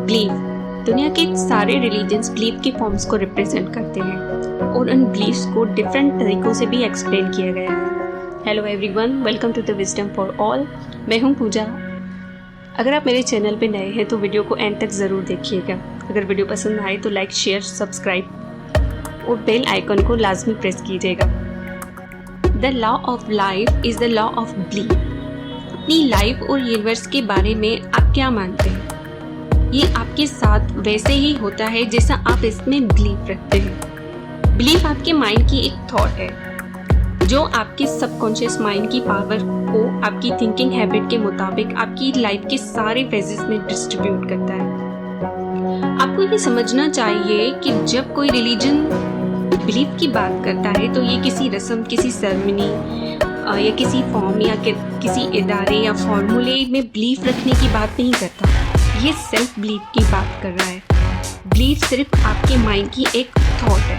Belief. दुनिया के सारे रिलीजन्स बिलीफ के फॉर्म्स को रिप्रेजेंट करते हैं और उन बिलीफ्स को डिफरेंट तरीक़ों से भी एक्सप्लेन किया गया है। Hello everyone, welcome to the wisdom for all. मैं हूं पूजा। अगर आप मेरे चैनल पे नए हैं तो वीडियो को एंड तक ज़रूर देखिएगा। अगर वीडियो पसंद आए तो लाइक, शेयर, सब्सक्राइब और बेल आइकन को लाजमी प्रेस कीजिएगा। The law of life is the law of belief. अपनी लाइफ और यूनिवर्स के बारे में आप क्या मानते हैं? ये आपके साथ वैसे ही होता है जैसा आप इसमें बिलीफ रखते हैं। बिलीफ आपके माइंड की एक थॉट है जो आपके सबकॉन्शियस माइंड की पावर को आपकी थिंकिंग हैबिट के मुताबिक आपकी लाइफ के सारे फेजेस में डिस्ट्रीब्यूट करता है। आपको ये समझना चाहिए कि जब कोई रिलीजन बिलीफ की बात करता है तो ये किसी रस्म, किसी सेरेमनी या किसी फॉर्म या किसी इदारे या फॉर्मूले में बिलीफ रखने की बात नहीं करता। ये सेल्फ बिलीफ की बात कर रहा है। बिलीफ सिर्फ आपके माइंड की एक थॉट है।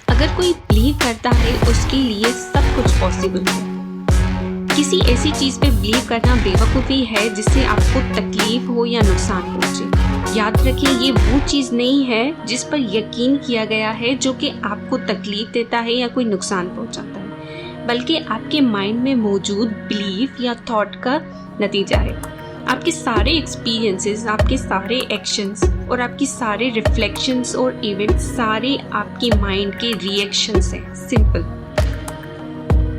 अगर कोई बिलीव करता है उसके लिए सब कुछ पॉसिबल है। किसी ऐसी चीज़ पे बिलीव करना बेवकूफ़ी है जिससे आपको तकलीफ हो या नुकसान पहुंचे। याद रखें, ये वो चीज़ नहीं है जिस पर यकीन किया गया है जो कि आपको तकलीफ देता है या कोई नुकसान पहुंचाता है, बल्कि आपके माइंड में मौजूद बिलीफ या थॉट का नतीजा है। आपके सारे एक्सपीरियंसेस, आपके सारे एक्शंस और आपकी सारे रिफ्लेक्शंस और इवेंट्स सारे आपके माइंड के रिएक्शंस हैं। सिंपल।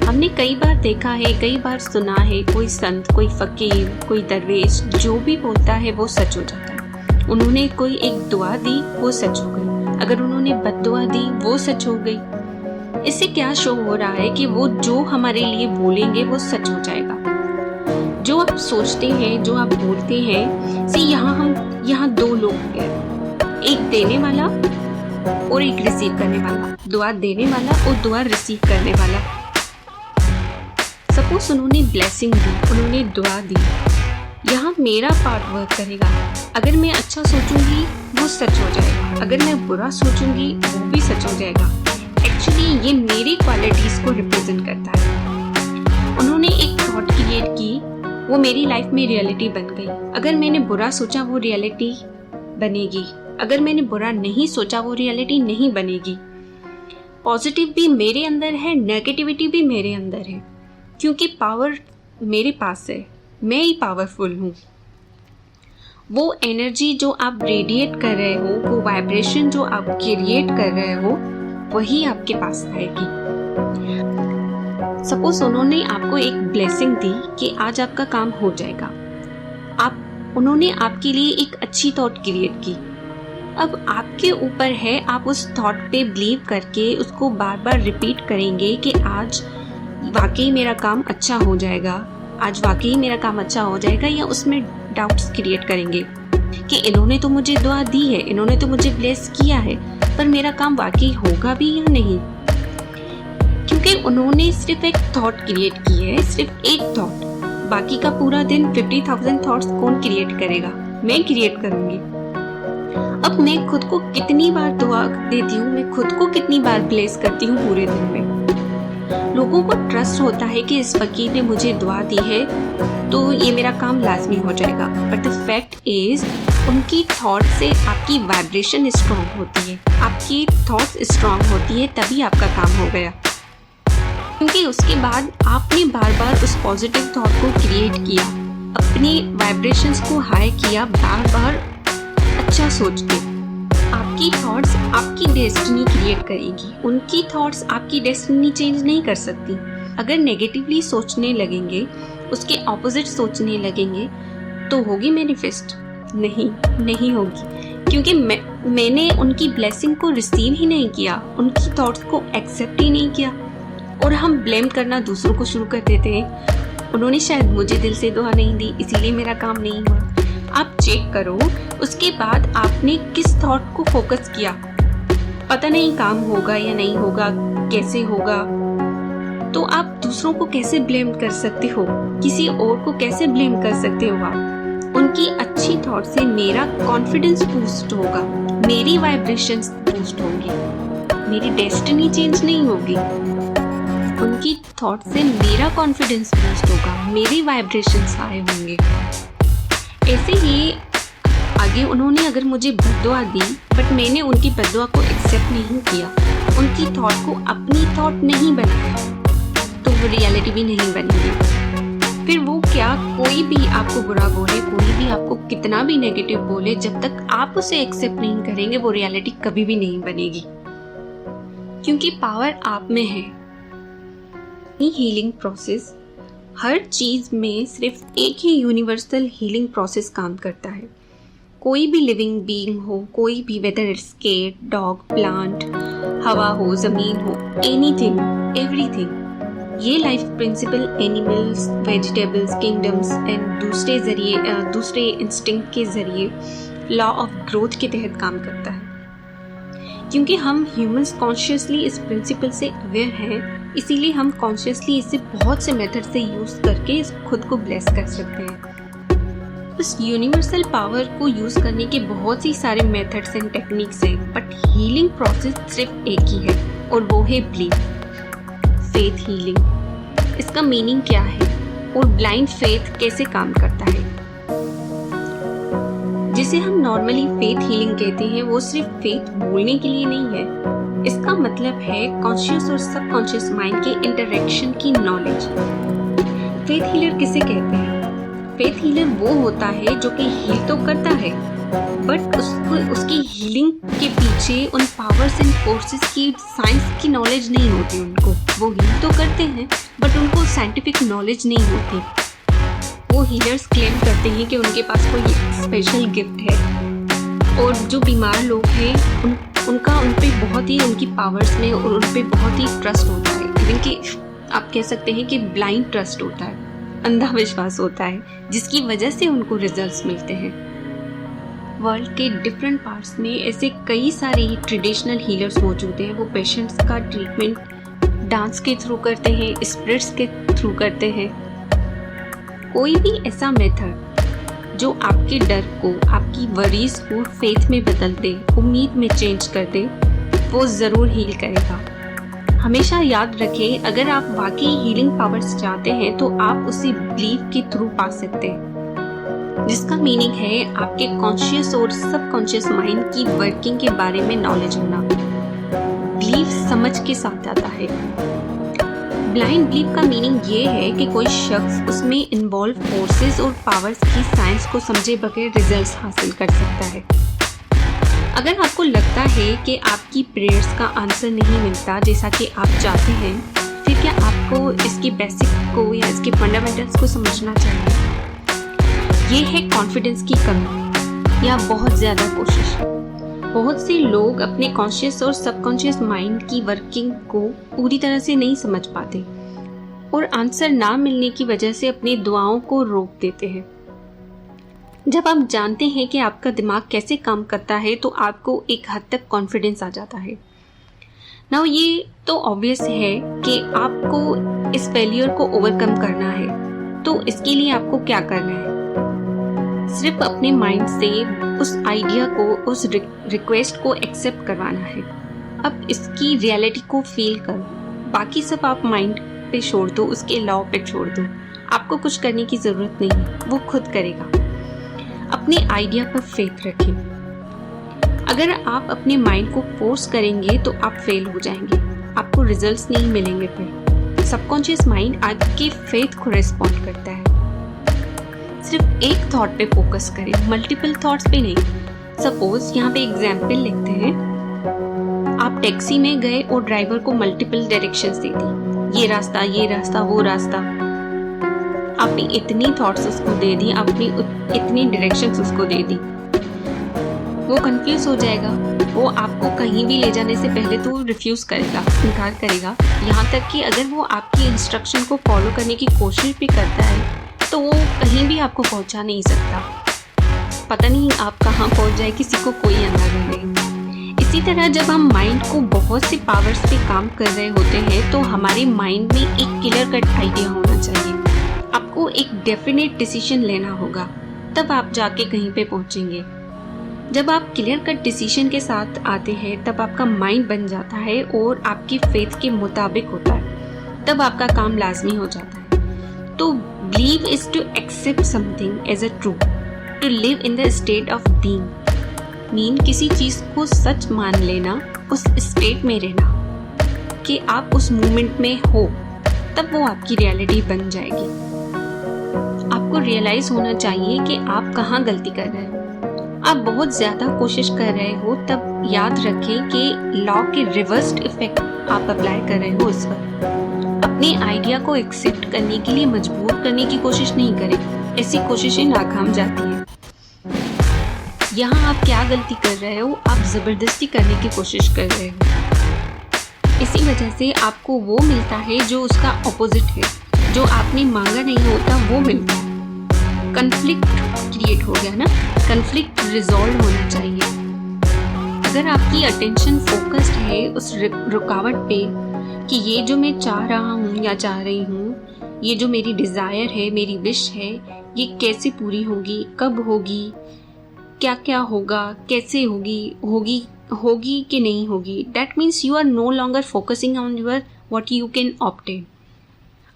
हमने कई बार देखा है, कई बार सुना है, कोई संत, कोई फकीर, कोई दरवेश जो भी बोलता है वो सच हो जाता है। उन्होंने कोई एक दुआ दी, वो सच हो गई। अगर उन्होंने बद्दुआ दी, वो सच हो गई। इससे क्या शो हो रहा है कि वो जो हमारे लिए बोलेंगे वो सच हो जाएगा। जो आप सोचते हैं, जो आप बोलते हैं, यहाँ दो लोग हैं, एक देने वाला और एक रिसीव करने वाला। दुआ देने वाला और दुआ रिसीव करने वाला। सपोज उन्होंने ब्लेसिंग दी, उन्होंने दुआ दी, यहाँ मेरा पार्ट वर्क करेगा। अगर मैं अच्छा सोचूंगी वो सच हो जाएगा, अगर मैं बुरा सोचूंगी वो भी सच हो जाएगा। एक्चुअली ये मेरी क्वालिटीज को रिप्रेजेंट करता है। उन्होंने एक थॉट क्रिएट की, वो मेरी लाइफ में रियलिटी बन गई। अगर मैंने बुरा सोचा वो रियलिटी बनेगी, अगर मैंने बुरा नहीं सोचा वो रियलिटी नहीं बनेगी। पॉजिटिव भी मेरे अंदर है, नेगेटिविटी भी मेरे अंदर है, क्योंकि पावर मेरे पास है। मैं ही पावरफुल हूँ। वो एनर्जी जो आप रेडिएट कर रहे हो, वो वाइब्रेशन जो आप क्रिएट कर रहे हो, वही आपके पास आएगी। सपोज उन्होंने आपको एक ब्लेसिंग दी कि आज आपका काम हो जाएगा। उन्होंने आपके लिए एक अच्छी थॉट क्रिएट की। अब आपके ऊपर है, आप उस थॉट पे बिलीव करके उसको बार बार रिपीट करेंगे कि आज वाकई मेरा काम अच्छा हो जाएगा, आज वाकई मेरा काम अच्छा हो जाएगा, या उसमें डाउट्स क्रिएट करेंगे कि इन्होंने तो मुझे दुआ दी है, इन्होंने तो मुझे ब्लेस किया है, पर मेरा काम वाकई होगा भी या नहीं। क्योंकि उन्होंने सिर्फ एक थॉट क्रिएट की है, सिर्फ एक थॉट। बाकी का पूरा दिन 50,000 थॉट्स कौन क्रिएट करेगा? मैं क्रिएट करूंगी। अब मैं खुद को कितनी बार दुआ देती हूँ, मैं खुद को कितनी बार ब्लेस करती हूँ पूरे दिन में। लोगों को ट्रस्ट होता है कि इस फकीर ने मुझे दुआ दी है तो ये मेरा काम लाजमी हो जाएगा, बट द फैक्ट इज उनकी थॉट से आपकी वाइब्रेशन स्ट्रॉन्ग होती है, आपकी थॉट्स स्ट्रॉन्ग होती है, तभी आपका काम हो गया। क्योंकि उसके बाद आपने बार बार उस पॉजिटिव थॉट को क्रिएट किया, अपने वाइब्रेशंस को हाई किया, बार बार अच्छा सोच के। आपकी थॉट्स आपकी डेस्टिनी क्रिएट करेगी। उनकी थॉट्स आपकी डेस्टिनी चेंज नहीं कर सकती। अगर नेगेटिवली सोचने लगेंगे, उसके ऑपोजिट सोचने लगेंगे, तो होगी मैनिफेस्ट? नहीं होगी, क्योंकि मैंने उनकी ब्लेसिंग को रिसीव ही नहीं किया, उनकी थॉट्स को एक्सेप्ट ही नहीं किया, और हम ब्लेम करना दूसरों को शुरू कर देते हैं। उन्होंने शायद मुझे दिल से दुआ नहीं दी, इसीलिए मेरा काम नहीं हुआ। आप चेक करो उसके बाद आपने किस थॉट को फोकस किया। पता नहीं काम होगा या नहीं होगा, कैसे होगा, तो आप दूसरों को कैसे ब्लेम कर सकते हो, किसी और को कैसे ब्लेम कर सकते हो? आप उनकी अच्छी थॉट से मेरा कॉन्फिडेंस बूस्ट होगा, मेरी वाइब्रेशंस बूस्ट होंगी, मेरी डेस्टिनी चेंज नहीं होगी। उनकी थॉट से मेरा कॉन्फिडेंस बूस्ट होगा, मेरी वाइब्रेशंस हाई होंगे। ऐसे ही आगे उन्होंने अगर मुझे बद्दुआ दी बट मैंने उनकी बद्दुआ को एक्सेप्ट नहीं किया, उनकी थॉट को अपनी थॉट नहीं बनाया, तो वो रियलिटी भी नहीं बनेगी। फिर वो क्या, कोई भी आपको बुरा बोले, कोई भी आपको कितना भी नेगेटिव बोले, जब तक आप उसे एक्सेप्ट नहीं करेंगे वो रियलिटी कभी भी नहीं बनेगी, क्योंकि पावर आप में है। हीलिंग प्रोसेस, हर चीज में सिर्फ एक ही यूनिवर्सल हीलिंग प्रोसेस काम करता है। कोई भी लिविंग बीइंग हो, कोई भी, whether it's cat, dog, plant, हवा हो, जमीन हो, एनीथिंग, एवरीथिंग, ये life principle animals, vegetables, kingdoms and दूसरे इंस्टिंक्ट के जरिए लॉ ऑफ ग्रोथ के तहत काम करता है। क्योंकि हम ह्यूमंस कॉन्शियसली इस प्रिंसिपल से अवेयर हैं, इसीलिए हम कॉन्शियसली इसे बहुत से मेथड से यूज करके खुद को ब्लेस कर सकते हैं। इस यूनिवर्सल पावर को यूज करने के बहुत ही सारे मेथड्स एंड टेक्निक्स हैं, बट हीलिंग प्रोसेस सिर्फ एक ही है और वो है बिलीफ, फेथ हीलिंग। इसका मीनिंग क्या है और ब्लाइंड फेथ कैसे काम करता है? जिसे हम नॉर्मली फेथ हीलिंग कहते हैं, वो सिर्फ फेथ बोलने के लिए नहीं है। इसका मतलब है कॉन्शियस और सबकॉन्शियस माइंड के इंटरेक्शन की नॉलेज। फेथ हीलर किसे कहते हैं? फेथ हीलर वो होता है जो कि हील तो करता है, बट उसकी हीलिंग के पीछे उन पावर्स एंड फोर्सेस की, साइंस की नॉलेज नहीं होती उनको। वो हील तो करते हैं बट उनको साइंटिफिक नॉलेज नहीं होती। वो हीलर्स क्लेम करते हैं कि उनके पास कोई स्पेशल गिफ्ट है, और जो बीमार लोग हैं उनका उन पे बहुत ही, उनकी पावर्स में और उन पे बहुत ही ट्रस्ट होता है। इवन कि आप कह सकते हैं कि ब्लाइंड ट्रस्ट होता है, अंधा विश्वास होता है, जिसकी वजह से उनको रिजल्ट्स मिलते हैं। वर्ल्ड के डिफरेंट पार्ट्स में ऐसे कई सारे ट्रेडिशनल हीलर्स मौजूद हैं। वो पेशेंट्स का ट्रीटमेंट डांस के थ्रू करते हैं, स्पिरिट्स के थ्रू करते हैं। कोई भी ऐसा मेथड जो आपके डर को, आपकी वरीज को फेथ में बदल दे, उम्मीद में चेंज कर दे, वो ज़रूर हील करेगा। हमेशा याद रखें, अगर आप वाकई हीलिंग पावर्स चाहते हैं तो आप उसे बिलीफ के थ्रू पा सकते हैं, जिसका मीनिंग है आपके कॉन्शियस और सबकॉन्शियस माइंड की वर्किंग के बारे में नॉलेज होना। बिलीफ समझ के साथ आता है। ब्लाइंड बिलीफ का मीनिंग ये है कि कोई शख्स उसमें इन्वॉल्व फोर्सेस और पावर्स की साइंस को समझे बगैर रिजल्ट्स हासिल कर सकता है। अगर आपको लगता है कि आपकी प्रेयर्स का आंसर नहीं मिलता जैसा कि आप चाहते हैं, फिर क्या आपको इसके बेसिक को या इसके फंडामेंटल्स को समझना चाहिए? ये है कॉन्फिडेंस की कमी या बहुत ज़्यादा कोशिश। बहुत से लोग अपने कॉन्शियस और सबकॉन्शियस माइंड की वर्किंग को पूरी तरह से नहीं समझ पाते और आंसर ना मिलने की वजह से अपनी दुआओं को रोक देते हैं। जब आप जानते हैं कि आपका दिमाग कैसे काम करता है तो आपको एक हद तक कॉन्फिडेंस आ जाता है। नाउ ये तो ऑब्वियस है कि आपको इस फेलियर को ओवरकम करना है, तो इसके लिए आपको क्या करना है? सिर्फ अपने माइंड से उस आइडिया को, उस रिक्वेस्ट को एक्सेप्ट करवाना है। अब इसकी रियलिटी को फील करो, बाकी सब आप माइंड पे छोड़ दो, उसके लॉ पे छोड़ दो। आपको कुछ करने की जरूरत नहीं है, वो खुद करेगा। अपने आइडिया पर फेथ रखें। अगर आप अपने माइंड को फोर्स करेंगे तो आप फेल हो जाएंगे, आपको रिजल्ट्स नहीं मिलेंगे। फिर सबकॉन्शियस माइंड आपके फेथ को रिस्पॉन्ड करता है। सिर्फ एक थॉट पे फोकस करें, मल्टीपल थॉट्स पे नहीं। सपोज यहाँ पे एग्जाम्पल लिखते हैं, आप टैक्सी में गए और ड्राइवर को मल्टीपल डायरेक्शंस दे दी, ये रास्ता, वो रास्ता। आपने इतनी थॉट्स उसको दे दी, आपने इतनी डायरेक्शंस उसको दे दी, वो कंफ्यूज हो जाएगा। वो आपको कहीं भी ले जाने से पहले तो रिफ्यूज करेगा, इनकार करेगा। यहाँ तक कि अगर वो आपकी इंस्ट्रक्शन को फॉलो करने की कोशिश भी करता है तो वो कहीं भी आपको पहुंचा नहीं सकता। पता नहीं आप कहाँ पहुंच जाए, किसी को कोई अंदाजा नहीं। इसी तरह जब हम माइंड को बहुत सी पावर्स पे काम कर रहे होते हैं तो हमारे माइंड में एक क्लियर कट आइडिया होना चाहिए। आपको एक डेफिनेट डिसीजन लेना होगा, तब आप जाके कहीं पे पहुंचेंगे। जब आप क्लियर कट डिसीजन के साथ आते हैं तब आपका माइंड बन जाता है और आपकी फेथ के मुताबिक होता है, तब आपका काम लाजमी हो जाता है। तो believe is to accept something as a true to live in the state of being mean किसी चीज को सच मान लेना, उस स्टेट में रहना कि आप उस मोमेंट में हो, तब वो आपकी रियलिटी बन जाएगी। आपको रियलाइज होना चाहिए कि आप कहाँ गलती कर रहे हो। आप बहुत ज्यादा कोशिश कर रहे हो, तब याद रखें कि लॉ के रिवर्स्ड इफेक्ट आप अप्लाई कर रहे हो उस पर। अपने आइडिया को एक्सेप्ट करने के लिए मजबूर करने की कोशिश नहीं करें, ऐसी कोशिशें नाकाम जाती हैं। यहाँ आप क्या गलती कर रहे हो, आप जबरदस्ती करने की कोशिश कर रहे हो। इसी वजह से आपको वो मिलता है जो उसका ऑपोजिट है, जो आपने मांगा नहीं होता वो मिलता है। कन्फ्लिक्ट क्रिएट हो गया ना, कन्फ्लिक्ट रिजॉल्व होना चाहिए। अगर आपकी अटेंशन फोकस्ड है उस रुकावट पे कि ये जो मैं चाह रहा हूँ या चाह रही हूँ, ये जो मेरी डिज़ायर है, मेरी विश है, ये कैसे पूरी होगी, कब होगी, क्या क्या होगा, कैसे होगी कि नहीं होगी। That means you are no longer focusing on your what you can obtain.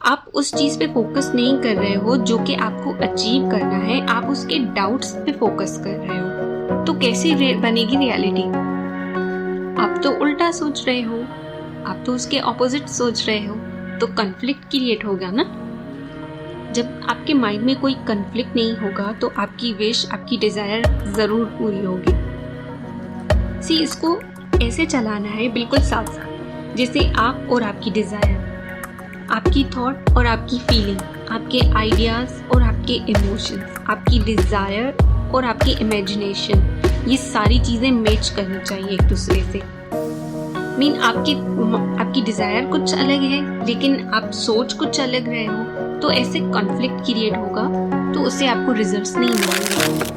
आप उस चीज पे फोकस नहीं कर रहे हो जो कि आपको अचीव करना है, आप उसके डाउट्स पे फोकस कर रहे हो। तो कैसे बनेगी रियलिटी? आप तो उल्टा सोच रहे हो, आप तो उसके ऑपोजिट सोच रहे हो, तो कन्फ्लिक्ट क्रिएट होगा ना। जब आपके माइंड में कोई कन्फ्लिक्ट नहीं होगा तो आपकी विश, आपकी डिजायर जरूर पूरी होगी। सी इसको ऐसे चलाना है बिल्कुल साफ साफ, जैसे आप और आपकी डिजायर, आपकी थॉट और आपकी फीलिंग, आपके आइडियाज और आपके इमोशंस, आपकी डिजायर और आपकी इमेजिनेशन, ये सारी चीजें मैच करनी चाहिए एक दूसरे से। मीन आपकी डिजायर कुछ अलग है लेकिन आप सोच कुछ अलग रहे हो, तो ऐसे कॉन्फ्लिक्ट क्रिएट होगा, तो उससे आपको रिजल्ट्स नहीं मिलेंगे।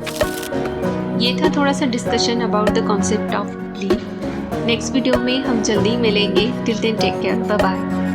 ये था थोड़ा सा discussion about the concept of belief. Next video में हम जल्दी मिलेंगे। Till then take care, bye bye.